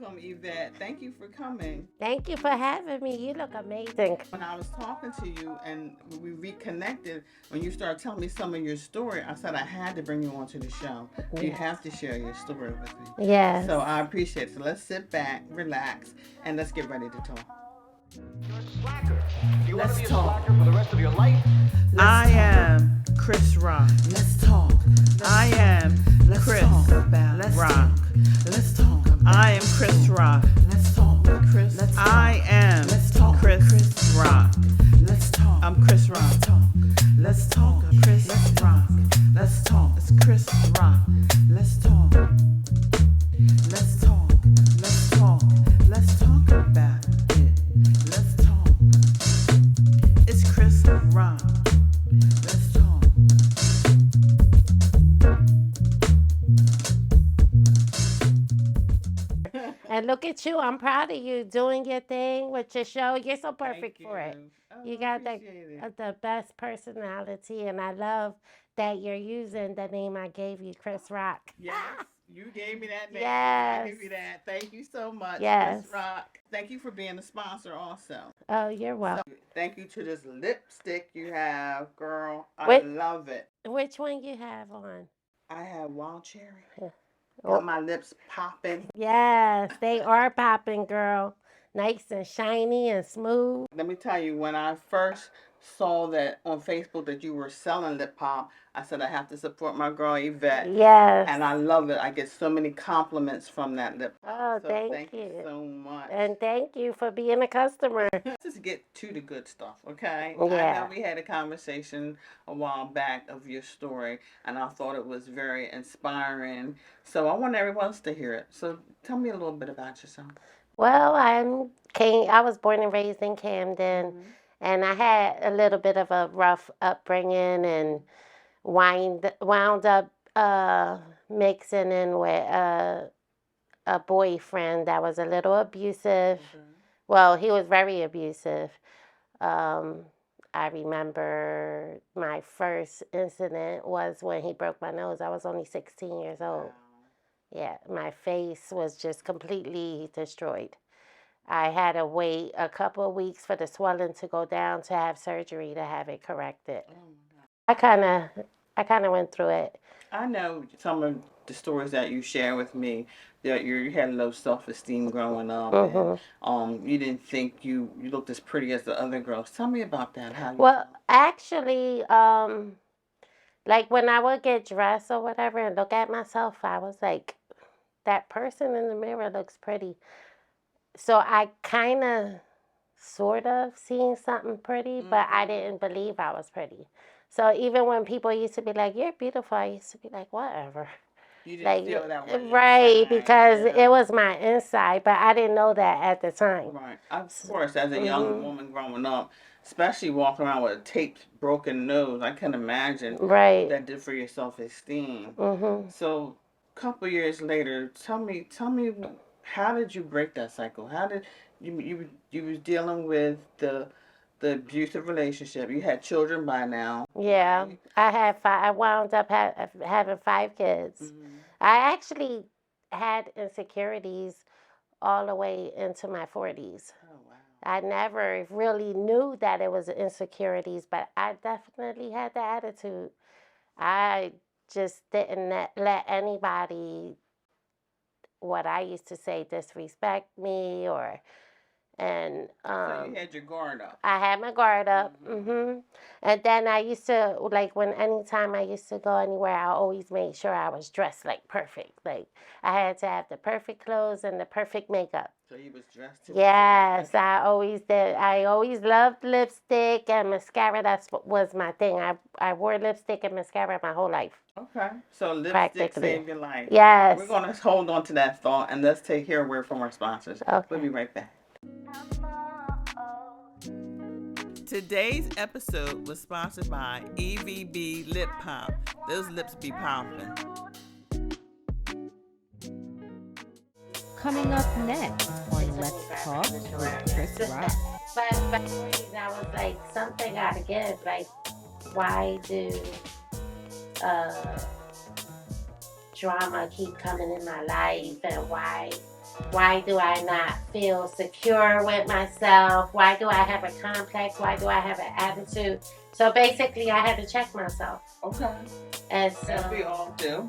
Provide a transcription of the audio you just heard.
welcome, Yvette. Thank you for coming. Thank you for having me. You look amazing. When I was talking to you and we reconnected, when you started telling me some of your story, I said I had to bring you onto the show. You have to share your story with me. Yes. So I appreciate it. So let's sit back, relax, and let's get ready to talk. You're a slacker. You want to Let's be a talk. slacker for the rest of your life? I am Kris Roc. Let's talk. I am Kris Roc. Let's talk. I am Kris Roc. Let's talk. Kris. Let's talk. I am Let's talk. Kris Roc. Let's talk. I'm Kris Roc. Let's talk. Let's talk. Kris Roc. Let's talk. It's Kris Roc. Let's talk. Let's talk. Let's talk. Let's talk about it. Let's talk. It's Kris Roc. Let's talk. And look at you. I'm proud of you doing your thing with your show. You're so perfect Thank for it. you. Oh, You I got appreciate it. the best personality, and I love that you're using the name I gave you, Kris Roc. Yes, you gave me that name. I Yes. give you that. Thank you so much, Yes. Kris Roc. Thank you for being a sponsor also. Oh, you're welcome. Thank you to this lipstick you have, girl. I Wait. love it. Which one you have on? I have wild cherry. Yeah. Got my lips popping. Yes, they are popping, girl. Nice and shiny and smooth. Let me tell you, when I first saw that on Facebook that you were selling lip pop, I said I have to support my girl Yvette. Yes. And I love it. I get so many compliments from that lip pop. Oh, So thank you you. so much. And thank you for being a customer. Let's just get to the good stuff, okay? Yeah. I know we had a conversation a while back of your story, and I thought it was very inspiring. So I want everyone else to hear it. So tell me a little bit about yourself. Well, I was born and raised in Camden, and I had a little bit of a rough upbringing and wound up mixing in with a boyfriend that was a little abusive. Well, he was very abusive. I remember my first incident was when he broke my nose. I was only 16 years old. Yeah, my face was just completely destroyed. I had to wait a couple of weeks for the swelling to go down to have surgery to have it corrected. Oh my God. I kind of went through it. I know some of the stories that you share with me that you had low self-esteem growing up, and you didn't think you looked as pretty as the other girls. Tell me about that. How you Well, actually, like when I would get dressed or whatever and look at myself, I was like, that person in the mirror looks pretty. So I kind of, sort of seen something pretty, but I didn't believe I was pretty. So even when people used to be like, "You're beautiful," I used to be like, "Whatever." You didn't Like, feel that way right, inside, because yeah. it was my inside, but I didn't know that at the time. Right. Of course, as a young woman growing up, especially walking around with a taped, broken nose, I can imagine what Right. that did for your self-esteem. Mm-hmm. So, a couple years later, tell me, how did you break that cycle? How did you was dealing with the abusive relationship? You had children by now. Yeah, right? I had five. I wound up having 5 kids. I actually had insecurities all the way into my 40s. Oh wow. I never really knew that it was insecurities, but I definitely had the attitude. I just didn't let anybody, what I used to say, disrespect me and So you had your guard up. I had my guard up. And then I used to, like, anytime I used to go anywhere, I always made sure I was dressed like perfect. Like, I had to have the perfect clothes and the perfect makeup. So you was dressed to Yes, I always did. I always loved lipstick and mascara. That's what was my thing. I wore lipstick and mascara my whole life. Okay. So lipstick Practically. saved your life. Yes. We're going to hold on to that thought and let's hear a word from our sponsors. Okay. We'll be right back. Today's episode was sponsored by Yvie B Lip Pop. Those lips be popping. Coming up next on Let's Talk with Kris Roc. But I was like, something gotta give. Like, why do drama keep coming in my life, and why Why do I not feel secure with myself? Why do I have a complex? Why do I have an attitude? So basically, I had to check myself. Okay. And so, As we all do.